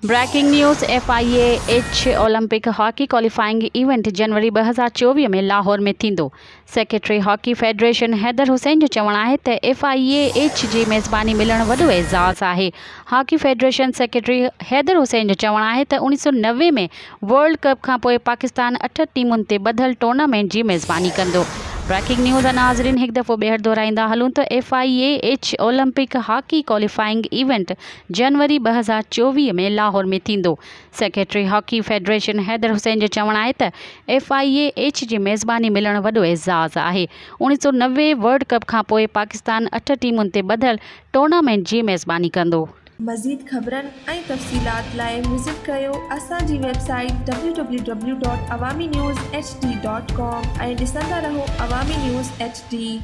Breaking news FIH Olympic hockey qualifying event जनवरी 2024 में लाहौर में थींदो। Secretary hockey federation Haider Hussain जो चवणु आहे त FIH जी मेज़बानी मिलण वॾो एज़ाज़ आहे। Hockey federation secretary Haider Hussain जो चवणु आहे त 1990 में वर्ल्ड कप खां पोइ पाकिस्तान 8 टीमुनि ते ॿधल टूर्नामेंट जी मेज़बानी कंदो। ब्रेकिंग न्यूज़ नाज़रीन हिकु दफ़ो ॿीहर दोहराईंदा हलूं त FIH Olympic hockey qualifying event जनवरी 2024 में लाहौर में थींदो। Secretary hockey federation Haider Hussain जो चवणु आहे त FIH जी मेज़बानी मिलण वॾो एज़ाज़ आहे। 1990 वर्ल्ड कप खां पोइ पाकिस्तान 8 टीमुनि ते ॿधल टूर्नामेंट जी मेज़बानी कंदो। मज़ीद ख़बरनि ऐं तफ़सीलात लाइ विज़िट कयो असांजी वेबसाइट www.awamiNewsHD.com ऐं ॾिसंदा रहो अवामी न्यूज़ HD।